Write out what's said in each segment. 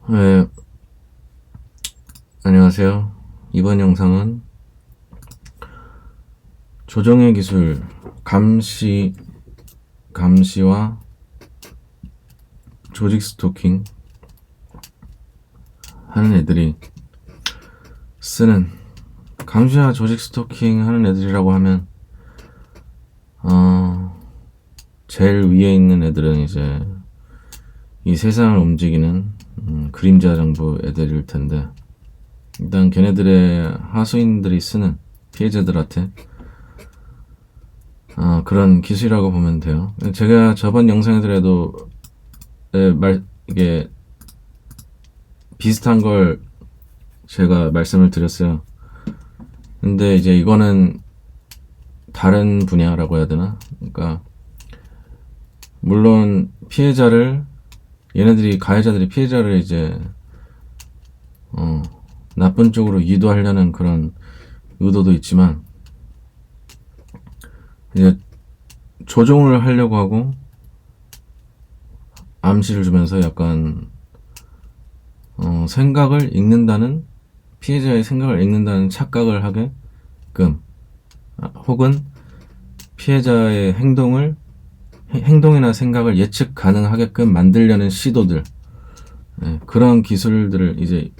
네, 안녕하세요. 이번 영상은 조정의 기술, 감시와 조직 스토킹 하는 애들이 쓰는, 감시와 조직 스토킹 하는 애들이라고 하면 제일 위에 있는 애들은 이제 이 세상을 움직이는 그림자 정부 애들일 텐데, 일단 걔네들의 하수인들이 쓰는, 피해자들한테 그런 기술이라고 보면 돼요. 제가 저번 영상에도 이게 비슷한 걸 제가 말씀을 드렸어요. 근데 이제 이거는 다른 분야라고 해야 되나? 그러니까 물론 가해자들이 피해자를 이제 나쁜 쪽으로 유도하려는 그런 의도도 있지만, 이제 조종을 하려고 하고 암시를 주면서 약간 피해자의 생각을 읽는다는 착각을 하게끔, 혹은 피해자의 행동이나 생각을 예측 가능하게끔 만들려는 시도들, 그런 기술들을 이제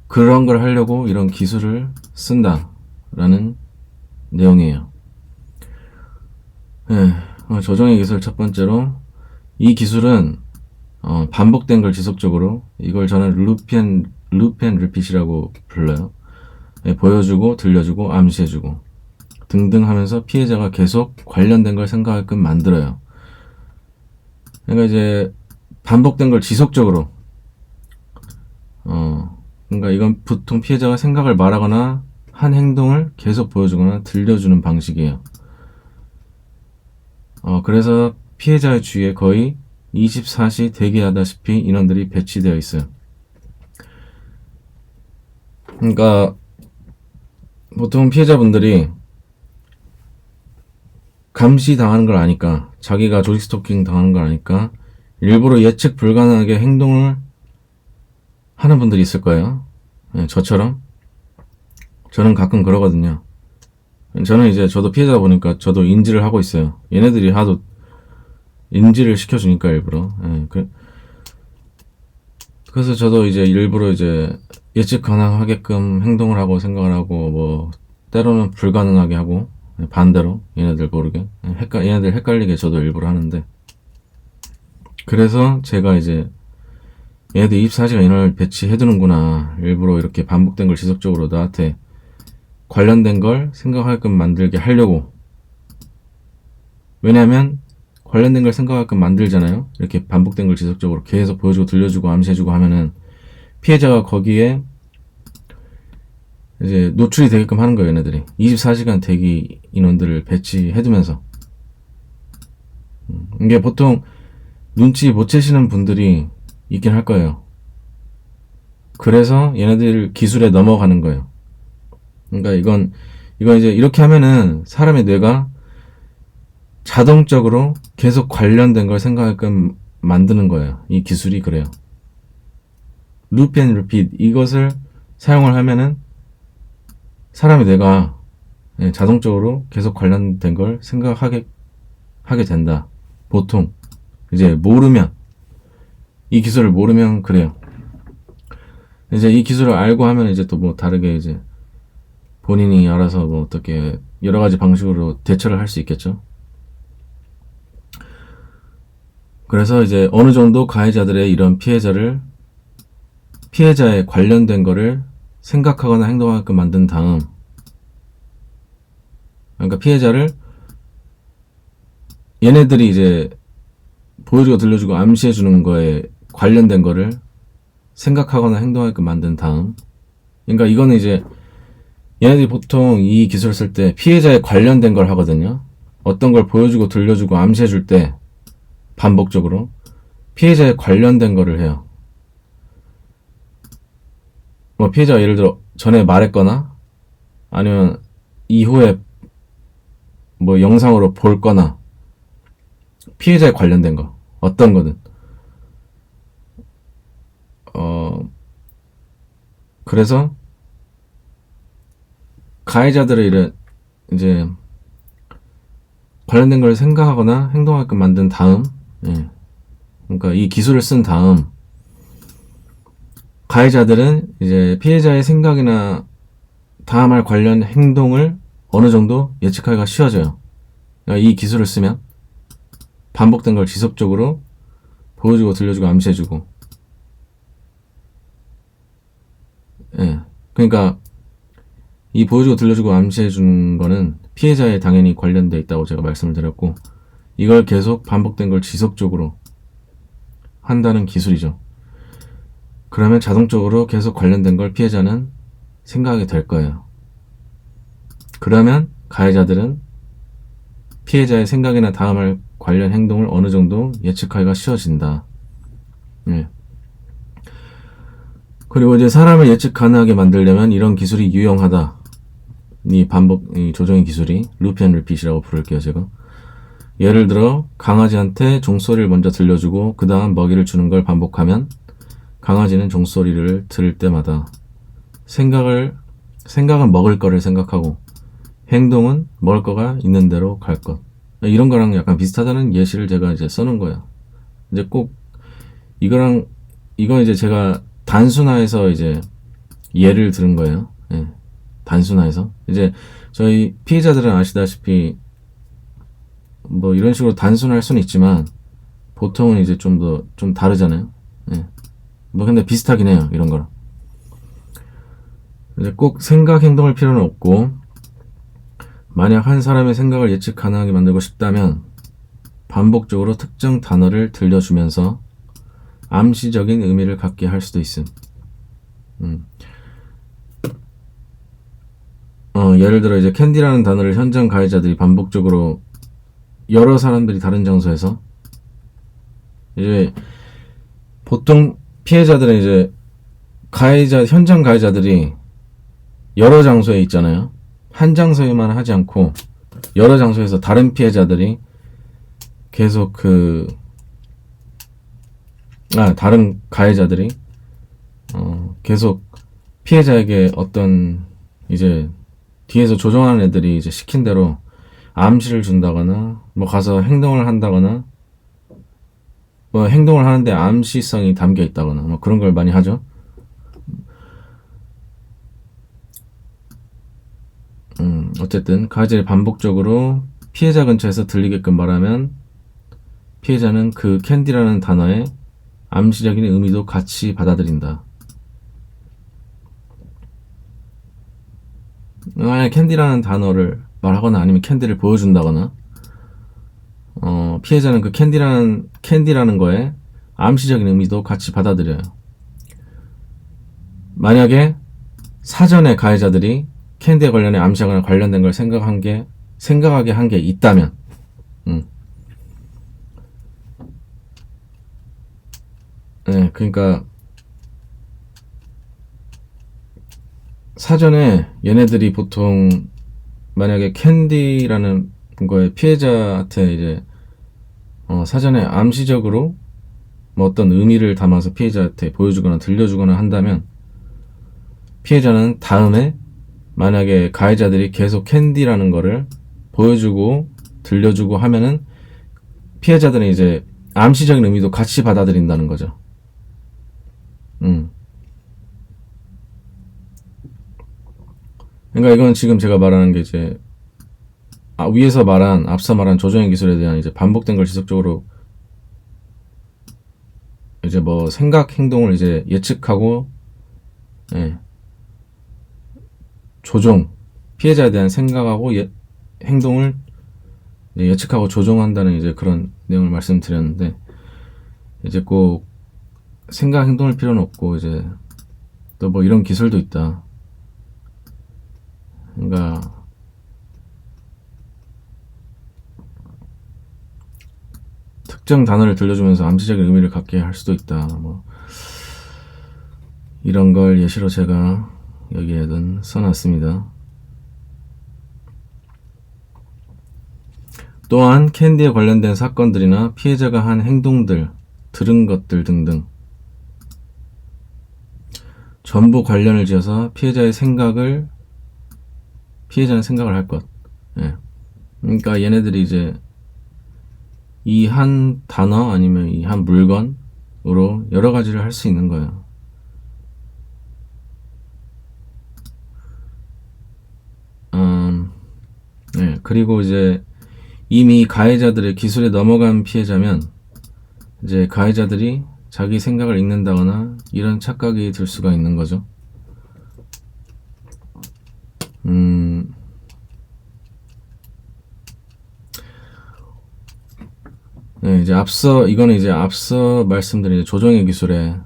그런 걸 하려고 이런 기술을 쓴다라는 내용이에요. 조정의 기술 첫 번째로, 이 기술은 반복된 걸 지속적으로, 이걸 저는 루펜 리핏이라고 불러요. 보여주고 들려주고 암시해주고 등등 하면서 피해자가 계속 관련된 걸 생각하게끔 만들어요. 그러니까 이제 반복된 걸 지속적으로, 그러니까 이건 보통 피해자가 생각을 말하거나 한 행동을 계속 보여주거나 들려주는 방식이에요. 그래서 피해자의 주위에 거의 24시 대기하다시피 인원들이 배치되어 있어요. 그러니까 보통 피해자분들이 감시 당하는 걸 아니까, 자기가 조직 스토킹 당하는 걸 아니까 일부러 예측 불가능하게 행동을 하는 분들이 있을 거예요. 저처럼. 저는 가끔 그러거든요. 저는 이제 저도 피해자다 보니까 저도 인지를 하고 있어요. 얘네들이 하도 인지를 시켜주니까 일부러. 그래서 저도 이제 일부러 이제 예측 가능하게끔 행동을 하고 생각을 하고, 뭐 때로는 불가능하게 하고, 반대로 얘네들 모르게 얘네들 헷갈리게 저도 일부러 하는데, 그래서 제가 이제 얘네들 24시간 인원을 배치해두는구나, 일부러 이렇게 반복된 걸 지속적으로 나한테 관련된 걸 생각하게끔 만들게 하려고. 왜냐면 관련된 걸 생각하게끔 만들잖아요. 이렇게 반복된 걸 지속적으로 계속 보여주고 들려주고 암시해주고 하면은 피해자가 거기에 이제 노출이 되게끔 하는 거예요. 얘네들이 24시간 대기 인원들을 배치해두면서. 이게 보통 눈치 못 채시는 분들이 있긴 할 거예요. 그래서 얘네들 기술에 넘어가는 거예요. 그러니까 이건 이제 이렇게 하면은 사람의 뇌가 자동적으로 계속 관련된 걸 생각하게끔 만드는 거예요. 이 기술이 그래요. 루프 앤 리핏, 이것을 사용을 하면은 사람의 뇌가 자동적으로 계속 관련된 걸 생각하게 된다. 보통 이제 이 기술을 모르면 그래요. 이제 이 기술을 알고 하면 이제 또 뭐 다르게 이제 본인이 알아서 뭐 어떻게 여러 가지 방식으로 대처를 할 수 있겠죠. 그래서 이제 어느 정도 가해자들의 이런 피해자에 관련된 거를 생각하거나 행동하게끔 만든 다음, 그러니까 피해자를 얘네들이 이제 보여주고 들려주고 암시해주는 거에 관련된 거를 생각하거나 행동하게끔 만든 다음, 그러니까 이거는 이제 얘네들이 보통 이 기술을 쓸 때 피해자에 관련된 걸 하거든요. 어떤 걸 보여주고 들려주고 암시해줄 때 반복적으로 피해자에 관련된 거를 해요. 뭐 피해자가 예를 들어 전에 말했거나 아니면 이후에 뭐 영상으로 볼 거나, 피해자에 관련된 거 어떤 거든 그래서 가해자들의 이제 관련된 걸 생각하거나 행동하게끔 만든 다음, 그러니까 이 기술을 쓴 다음, 가해자들은 이제 피해자의 생각이나 다음할 관련 행동을 어느 정도 예측하기가 쉬워져요. 그러니까 이 기술을 쓰면 반복된 걸 지속적으로 보여주고 들려주고 암시해주고, 그러니까 이 보여주고 들려주고 암시해주는 거는 피해자에 당연히 관련돼 있다고 제가 말씀을 드렸고, 이걸 계속 반복된 걸 지속적으로 한다는 기술이죠. 그러면 자동적으로 계속 관련된 걸 피해자는 생각하게 될 거예요. 그러면 가해자들은 피해자의 생각이나 다음할 관련 행동을 어느 정도 예측하기가 쉬워진다. 그리고 이제 사람을 예측 가능하게 만들려면 이런 기술이 유용하다. 이 조정의 기술이 루피 앤 리핏이라고 부를게요, 제가. 예를 들어 강아지한테 종소리를 먼저 들려주고 그 다음 먹이를 주는 걸 반복하면 강아지는 종소리를 들을 때마다 생각은 먹을 거를 생각하고 행동은 먹을 거가 있는 대로 갈 것. 이런 거랑 약간 비슷하다는 예시를 제가 이제 써놓은 거예요. 이제 꼭 이건 이제 제가 단순화해서 이제 예를 들은 거예요. 단순화해서. 이제 저희 피해자들은 아시다시피 뭐 이런 식으로 단순할 수는 있지만 보통은 이제 좀 다르잖아요. 뭐 근데 비슷하긴 해요, 이런 거랑. 이제 꼭 생각 행동할 필요는 없고, 만약 한 사람의 생각을 예측 가능하게 만들고 싶다면 반복적으로 특정 단어를 들려주면서 암시적인 의미를 갖게 할 수도 있음. 예를 들어 이제 캔디라는 단어를 현장 가해자들이 반복적으로 여러 사람들이 다른 장소에서, 이제 보통 피해자들은 이제 현장 가해자들이 여러 장소에 있잖아요. 한 장소에만 하지 않고 여러 장소에서 다른 피해자들이 계속 다른 가해자들이 계속 피해자에게 어떤 이제 뒤에서 조종하는 애들이 이제 시킨 대로 암시를 준다거나 뭐 가서 행동을 한다거나 뭐 행동을 하는데 암시성이 담겨 있다거나 뭐 그런 걸 많이 하죠. 어쨌든 가해자들이 반복적으로 피해자 근처에서 들리게끔 말하면 피해자는 그 캔디라는 단어의 암시적인 의미도 같이 받아들인다. 만약 캔디라는 단어를 말하거나 아니면 캔디를 보여준다거나 피해자는 그 캔디라는 거에 암시적인 의미도 같이 받아들여요. 만약에 사전에 가해자들이 캔디에 관련해 암시하거나 관련된 걸 생각하게 한 게 있다면, 그러니까 사전에 얘네들이 보통 만약에 캔디라는 거에 피해자한테 이제 사전에 암시적으로 뭐 어떤 의미를 담아서 피해자한테 보여주거나 들려주거나 한다면 피해자는 다음에 만약에 가해자들이 계속 캔디라는 거를 보여주고 들려주고 하면은 피해자들은 이제 암시적인 의미도 같이 받아들인다는 거죠. 그러니까 이건 지금 제가 말하는 게 이제 앞서 말한 조정의 기술에 대한 이제 반복된 걸 지속적으로 이제 뭐 생각 행동을 이제 예측하고 피해자에 대한 생각하고 행동을 예측하고 조종한다는 이제 그런 내용을 말씀드렸는데, 이제 꼭 생각 행동할 필요는 없고 이제 또 뭐 이런 기술도 있다. 그러니까 특정 단어를 들려주면서 암시적인 의미를 갖게 할 수도 있다. 뭐 이런 걸 예시로 제가 여기에는 써놨습니다. 또한 캔디에 관련된 사건들이나 피해자가 한 행동들, 들은 것들 등등, 전부 관련을 지어서 피해자는 생각을 할 것. 예. 그러니까 얘네들이 이제 이 한 단어 아니면 이 한 물건으로 여러 가지를 할 수 있는 거예요. 네. 그리고 이제 이미 가해자들의 기술에 넘어간 피해자면 이제 가해자들이 자기 생각을 읽는다거나 이런 착각이 들 수가 있는 거죠. 네, 이거는 이제 앞서 말씀드린 조정의 기술에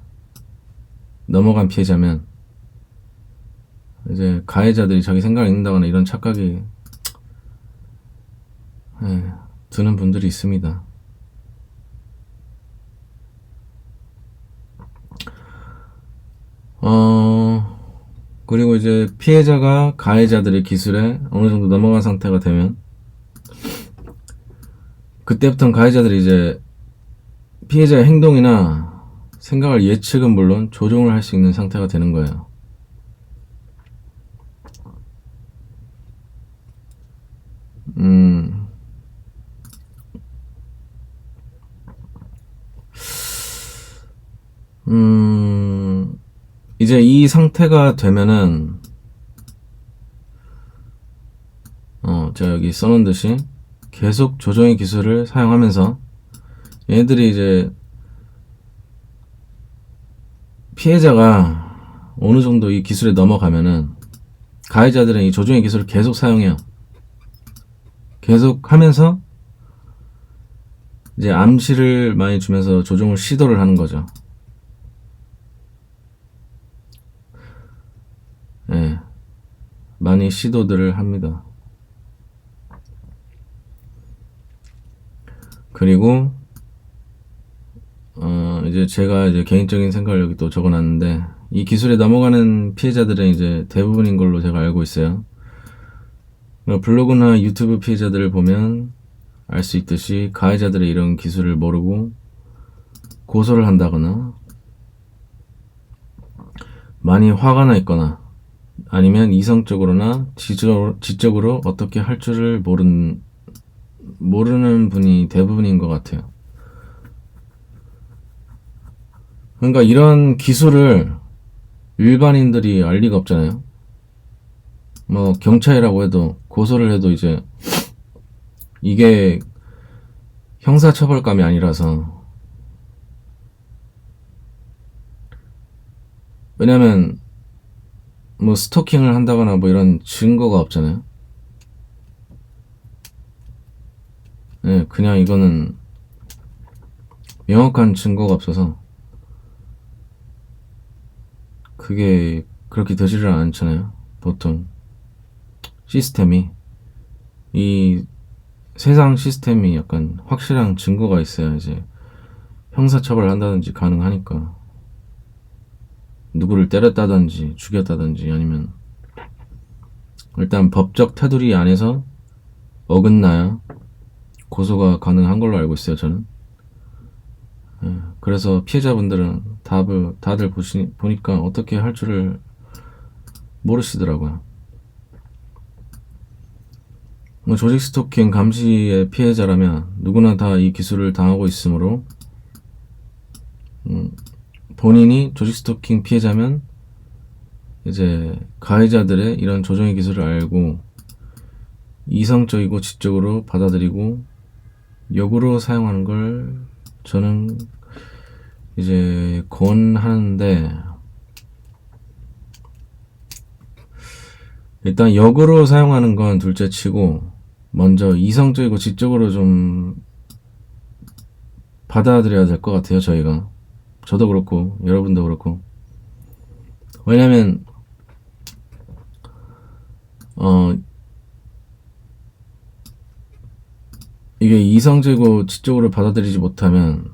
넘어간 피해자면 이제 가해자들이 자기 생각을 읽는다거나 이런 착각이 드는 분들이 있습니다. 그리고 이제 피해자가 가해자들의 기술에 어느 정도 넘어간 상태가 되면 그때부터는 가해자들이 이제 피해자의 행동이나 생각을 예측은 물론 조종을 할 수 있는 상태가 되는 거예요. 이제 이 상태가 되면은 제가 여기 써놓은 듯이 계속 조정의 기술을 사용하면서 얘네들이 이제 피해자가 어느 정도 이 기술에 넘어가면은 가해자들은 이 조정의 기술을 계속 사용해요. 계속 하면서 이제 암시를 많이 주면서 조종을 시도를 하는 거죠. 예, 많이 시도들을 합니다. 그리고 이제 제가 이제 개인적인 생각을 여기 또 적어놨는데 이 기술에 넘어가는 피해자들은 이제 대부분인 걸로 제가 알고 있어요. 블로그나 유튜브 피해자들을 보면 알 수 있듯이 가해자들의 이런 기술을 모르고 고소를 한다거나 많이 화가 나 있거나 아니면 이성적으로나 지적으로 어떻게 할 줄을 모르는 분이 대부분인 것 같아요. 그러니까 이런 기술을 일반인들이 알 리가 없잖아요. 뭐 경찰이라고 해도 고소를 해도 이제 이게 형사처벌감이 아니라서, 왜냐면 뭐 스토킹을 한다거나 뭐 이런 증거가 없잖아요. 네, 그냥 이거는 명확한 증거가 없어서 그게 그렇게 되지를 않잖아요. 보통 시스템이, 이 세상 시스템이 약간 확실한 증거가 있어야 이제 형사처벌을 한다든지 가능하니까. 누구를 때렸다든지 죽였다든지 아니면 일단 법적 테두리 안에서 어긋나야 고소가 가능한 걸로 알고 있어요, 저는. 그래서 피해자분들은 다들 보니까 어떻게 할 줄을 모르시더라고요. 뭐 조직 스토킹 감시의 피해자라면 누구나 다 이 기술을 당하고 있으므로 본인이 조직 스토킹 피해자면 이제 가해자들의 이런 조정의 기술을 알고 이성적이고 지적으로 받아들이고 역으로 사용하는 걸 저는 이제 권하는데, 일단 역으로 사용하는 건 둘째 치고 먼저 이성적이고 지적으로 좀 받아들여야 될 것 같아요. 저도 그렇고 여러분도 그렇고. 왜냐면 이게 이성적이고 지적으로 받아들이지 못하면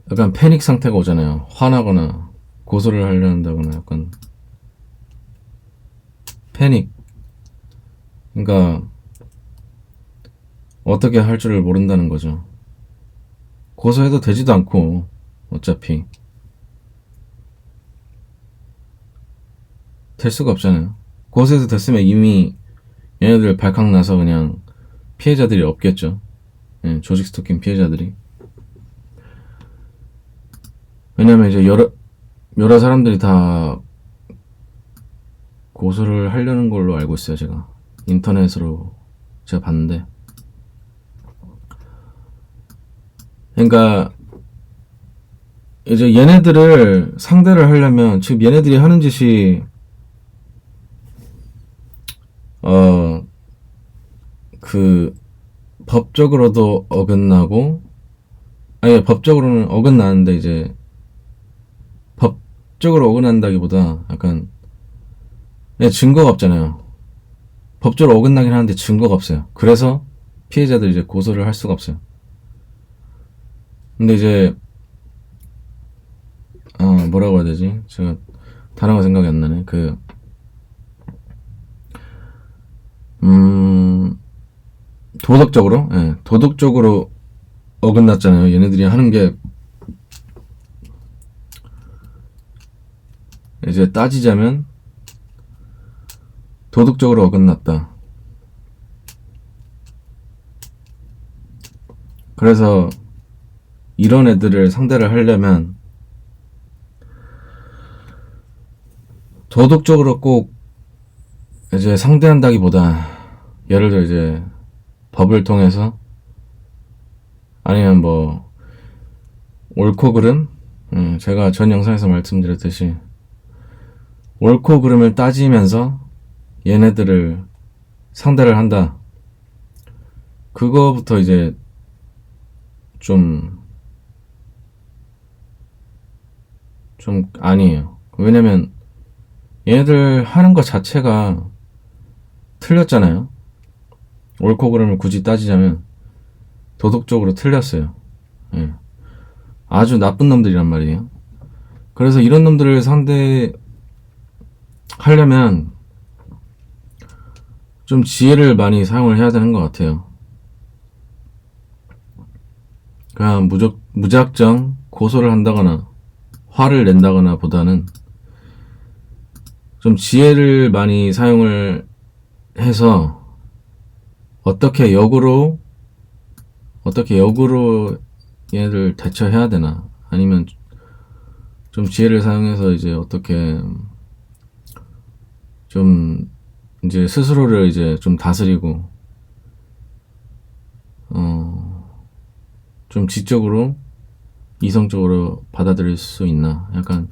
약간 패닉 상태가 오잖아요. 화나거나 고소를 하려 한다거나 약간 패닉. 그러니까 어떻게 할 줄을 모른다는 거죠. 고소해도 되지도 않고 어차피. 될 수가 없잖아요. 고소해서 됐으면 이미 얘네들 발칵 나서 그냥 피해자들이 없겠죠. 예, 조직 스토킹 피해자들이. 왜냐면 이제 여러 사람들이 다 고소를 하려는 걸로 알고 있어요. 제가 인터넷으로 제가 봤는데, 그러니까 이제 얘네들을 상대를 하려면, 지금 얘네들이 하는 짓이 그 법적으로도 어긋나고, 아니 법적으로는 어긋나는데 이제 법적으로 어긋난다기보다 약간 증거가 없잖아요. 법적으로 어긋나긴 하는데 증거가 없어요. 그래서 피해자들이 이제 고소를 할 수가 없어요. 근데 이제 뭐라고 해야 되지? 제가 단어가 생각이 안 나네. 도덕적으로, 예, 도덕적으로 어긋났잖아요. 얘네들이 하는 게 이제 따지자면 도덕적으로 어긋났다. 그래서 이런 애들을 상대를 하려면 도덕적으로 꼭 이제 상대한다기보다, 예를 들어 이제 법을 통해서, 아니면 뭐 옳고 그름, 제가 전 영상에서 말씀드렸듯이 옳고 그름을 따지면서 얘네들을 상대를 한다. 그거부터 이제 좀 아니에요. 왜냐면 얘네들 하는 것 자체가 틀렸잖아요. 옳고 그름을 굳이 따지자면 도덕적으로 틀렸어요. 예. 아주 나쁜 놈들이란 말이에요. 그래서 이런 놈들을 상대하려면 좀 지혜를 많이 사용을 해야 되는 것 같아요. 그냥 무작정 고소를 한다거나 화를 낸다거나 보다는 좀 지혜를 많이 사용을 해서 어떻게 역으로 얘네들 대처해야 되나, 아니면 좀 지혜를 사용해서 이제 어떻게 좀 이제 스스로를 이제 좀 다스리고 좀 지적으로 이성적으로 받아들일 수 있나, 약간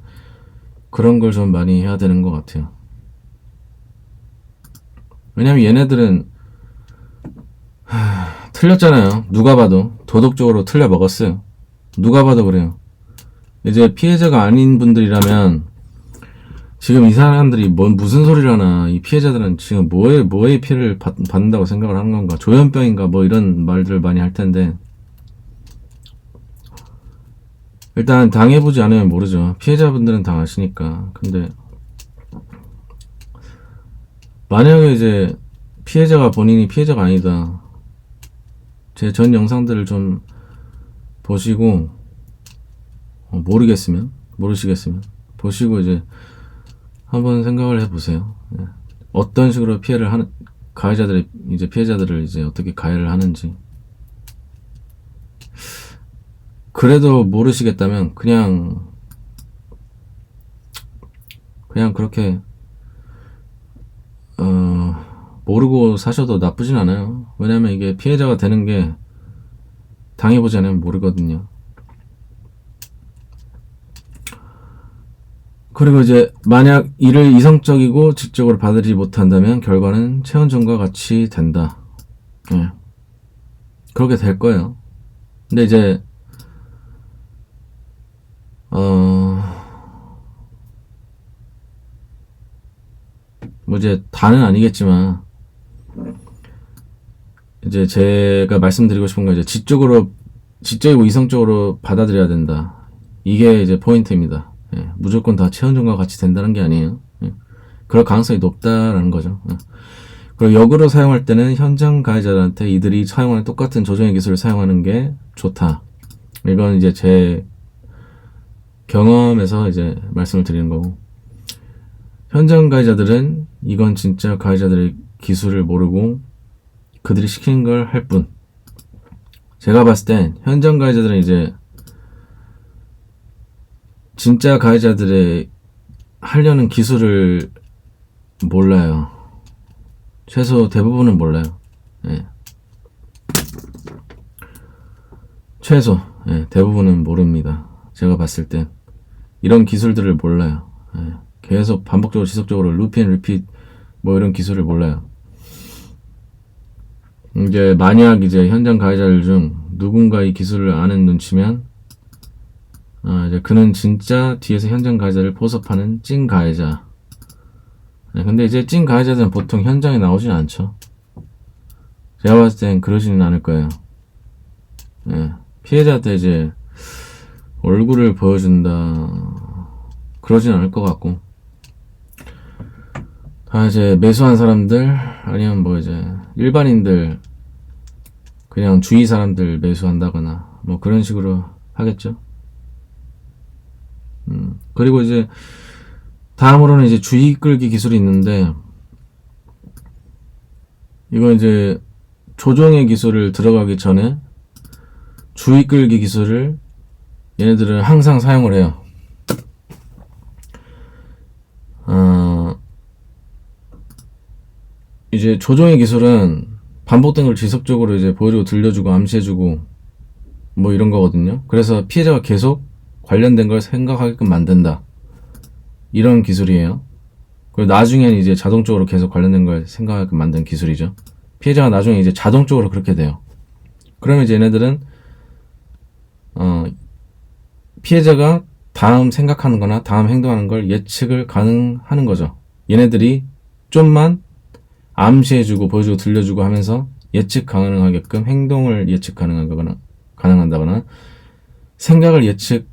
그런 걸 좀 많이 해야 되는 것 같아요. 왜냐면 얘네들은 틀렸잖아요. 누가 봐도 도덕적으로 틀려 먹었어요. 누가 봐도 그래요. 이제 피해자가 아닌 분들이라면 지금 이 사람들이 무슨 소리를 하나, 이 피해자들은 지금 뭐에 피해를 받는다고 생각을 하는 건가, 조현병인가, 뭐 이런 말들을 많이 할 텐데, 일단 당해보지 않으면 모르죠. 피해자분들은 다 아시니까. 근데 만약에 이제 본인이 피해자가 아니다, 제 전 영상들을 좀 보시고, 모르시겠으면 보시고 이제 한번 생각을 해보세요. 예. 어떤 식으로 피해를 하는, 피해자들을 이제 어떻게 가해를 하는지. 그래도 모르시겠다면 그냥 그렇게 모르고 사셔도 나쁘진 않아요. 왜냐면 이게 피해자가 되는 게 당해보지 않으면 모르거든요. 그리고 이제 만약 이를 이성적이고 직접으로 받아들이지 못한다면 결과는 최현정과 같이 된다. 예. 그렇게 될 거예요. 근데 이제 뭐 이제 다는 아니겠지만, 이제 제가 말씀드리고 싶은 건 이제 지적이고 이성적으로 받아들여야 된다. 이게 이제 포인트입니다. 예. 무조건 다 최현정과 같이 된다는 게 아니에요. 예. 그럴 가능성이 높다라는 거죠. 예. 그리고 역으로 사용할 때는 현장 가해자들한테 이들이 사용하는 똑같은 조정의 기술을 사용하는 게 좋다. 이건 이제 제 경험에서 이제 말씀을 드리는 거고, 현장 가해자들은 이건 진짜 가해자들의 기술을 모르고 그들이 시키는 걸 할 뿐. 제가 봤을 땐 현장 가해자들은 이제 진짜 가해자들의 하려는 기술을 몰라요. 최소 대부분은 몰라요. 예. 최소 대부분은 모릅니다. 제가 봤을 땐 이런 기술들을 몰라요. 예. 계속 반복적으로 지속적으로 루피 앤 리핏 뭐 이런 기술을 몰라요. 이제 만약 이제 현장 가해자들 중 누군가 이 기술을 아는 눈치면 이제 그는 진짜 뒤에서 현장 가해자를 포섭하는 찐 가해자. 근데 이제 찐 가해자들은 보통 현장에 나오진 않죠. 제가 봤을 땐 그러지는 않을 거예요. 피해자한테 이제 얼굴을 보여준다 그러진 않을 것 같고, 다 이제 매수한 사람들 아니면 뭐 이제 일반인들 그냥 주위 사람들 매수한다거나 뭐 그런 식으로 하겠죠. 그리고 이제 다음으로는 이제 주의 끌기 기술이 있는데, 이건 이제 조종의 기술을 들어가기 전에 주의 끌기 기술을 얘네들은 항상 사용을 해요. 이제 조종의 기술은 반복된 걸 지속적으로 이제 보여주고 들려주고 암시해주고 뭐 이런 거거든요. 그래서 피해자가 계속 관련된 걸 생각하게끔 만든다. 이런 기술이에요. 그리고 나중에는 이제 자동적으로 계속 관련된 걸 생각하게끔 만든 기술이죠. 피해자가 나중에 이제 자동적으로 그렇게 돼요. 그러면 이제 얘네들은 피해자가 다음 생각하는 거나 다음 행동하는 걸 예측을 가능하는 거죠. 얘네들이 좀만 암시해주고 보여주고 들려주고 하면서 예측 가능하게끔 행동을 예측 가능한다거나 생각을 예측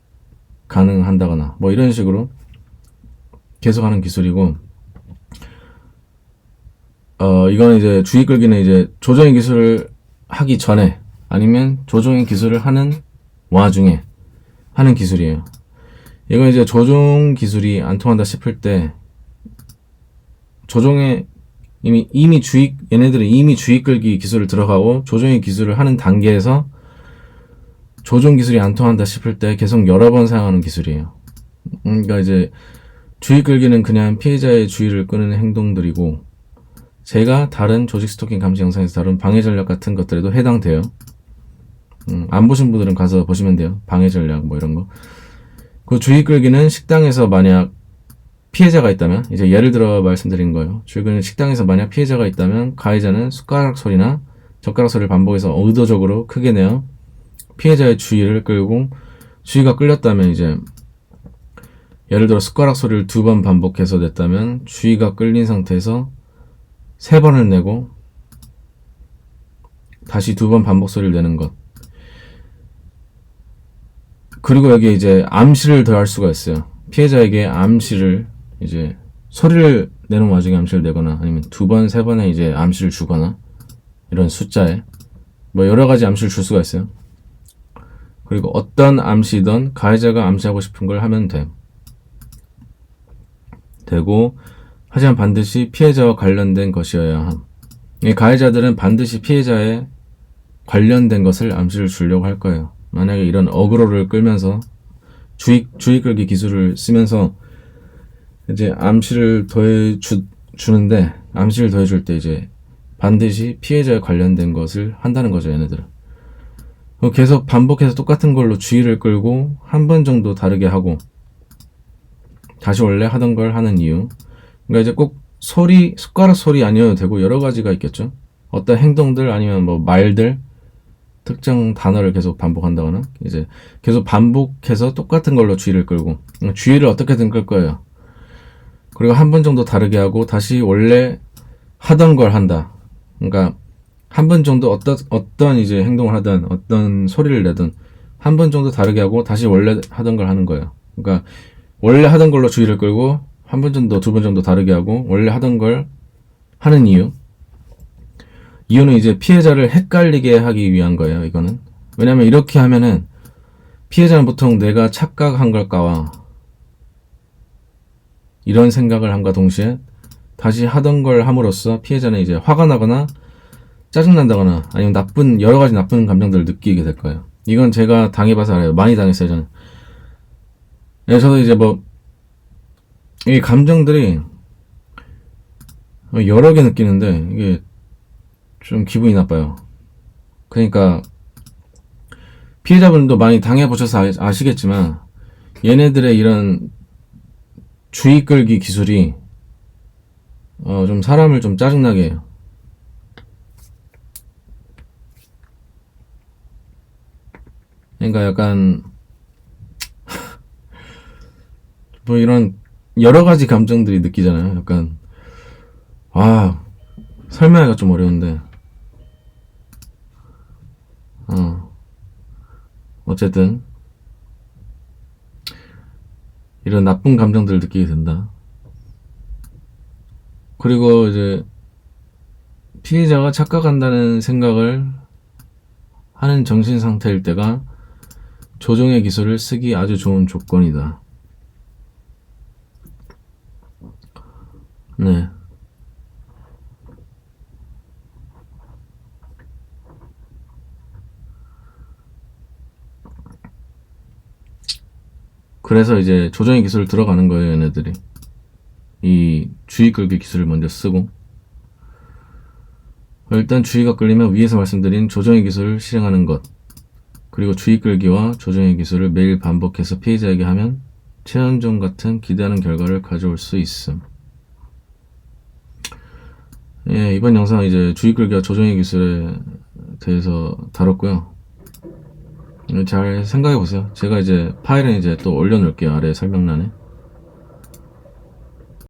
가능한다거나 뭐 이런 식으로 계속하는 기술이고, 이거는 이제 주의 끌기는 이제 조종의 기술을 하기 전에 아니면 조종의 기술을 하는 와중에 하는 기술이에요. 이건 이제 조종 기술이 안 통한다 싶을 때 조종의 얘네들은 이미 주의 끌기 기술을 들어가고 조종의 기술을 하는 단계에서 조종 기술이 안 통한다 싶을 때 계속 여러 번 사용하는 기술이에요. 그러니까 이제 주의 끌기는 그냥 피해자의 주의를 끄는 행동들이고, 제가 다른 조직 스토킹 감시 영상에서 다룬 방해 전략 같은 것들에도 해당돼요. 안 보신 분들은 가서 보시면 돼요. 방해 전략 뭐 이런 거. 그 주의 끌기는 식당에서 만약 피해자가 있다면, 이제 예를 들어 말씀드린 거예요. 주의 끌기는 식당에서 만약 피해자가 있다면 가해자는 숟가락 소리나 젓가락 소리를 반복해서 의도적으로 크게 내어 피해자의 주의를 끌고, 주의가 끌렸다면 이제 예를 들어 숟가락 소리를 2번 반복해서 냈다면 주의가 끌린 상태에서 3번을 내고 다시 2번 반복 소리를 내는 것. 그리고 여기에 이제 암시를 더할 수가 있어요. 피해자에게 암시를 이제 소리를 내는 와중에 암시를 내거나 아니면 2번, 3번에 이제 암시를 주거나 이런 숫자에 뭐 여러 가지 암시를 줄 수가 있어요. 그리고 어떤 암시든 가해자가 암시하고 싶은 걸 하면 되고, 하지만 반드시 피해자와 관련된 것이어야 함. 가해자들은 반드시 피해자에 관련된 것을 암시를 주려고 할 거예요. 만약에 이런 어그로를 끌면서 주의 끌기 기술을 쓰면서 이제 암시를 주는데, 암시를 더해줄 때 이제 반드시 피해자에 관련된 것을 한다는 거죠, 얘네들은. 계속 반복해서 똑같은 걸로 주의를 끌고 한 번 정도 다르게 하고 다시 원래 하던 걸 하는 이유. 그러니까 이제 꼭 숟가락 소리 아니어도 되고 여러 가지가 있겠죠. 어떤 행동들 아니면 뭐 말들, 특정 단어를 계속 반복한다거나 이제 계속 반복해서 똑같은 걸로 주의를 끌고, 주의를 어떻게든 끌 거예요. 그리고 한 번 정도 다르게 하고 다시 원래 하던 걸 한다. 그러니까 한 번 정도 어떤 이제 행동을 하든 어떤 소리를 내든 한 번 정도 다르게 하고 다시 원래 하던 걸 하는 거예요. 그러니까 원래 하던 걸로 주의를 끌고 한 번 정도, 2번 정도 다르게 하고 원래 하던 걸 하는 이유는 이제 피해자를 헷갈리게 하기 위한 거예요. 이거는 왜냐면 이렇게 하면은 피해자는 보통 내가 착각한 걸까봐 이런 생각을 함과 동시에 다시 하던 걸 함으로써 피해자는 이제 화가 나거나 짜증난다거나 아니면 여러 가지 나쁜 감정들을 느끼게 될 거예요. 이건 제가 당해봐서 알아요. 많이 당했어요, 저는. 네, 저도 이제 이 감정들이 여러 개 느끼는데 이게 좀 기분이 나빠요. 그러니까 피해자분도 많이 당해보셔서 아시겠지만 얘네들의 이런 주의 끌기 기술이 좀 사람을 좀 짜증나게 해요. 그러니까 약간 이런 여러 가지 감정들이 느끼잖아요. 약간 설명하기가 좀 어려운데 어쨌든 이런 나쁜 감정들을 느끼게 된다. 그리고 이제 피해자가 착각한다는 생각을 하는 정신 상태일 때가 조종의 기술을 쓰기 아주 좋은 조건이다. 네. 그래서 이제 조정의 기술을 들어가는 거예요, 얘네들이. 이 주의 끌기 기술을 먼저 쓰고. 일단 주의가 끌리면 위에서 말씀드린 조정의 기술을 실행하는 것, 그리고 주의 끌기와 조정의 기술을 매일 반복해서 피해자에게 하면 최현종 같은 기대하는 결과를 가져올 수 있음. 예, 이번 영상은 이제 주의 끌기와 조정의 기술에 대해서 다뤘고요. 잘 생각해 보세요. 제가 이제 파일은 이제 또 올려놓을게요, 아래 설명란에.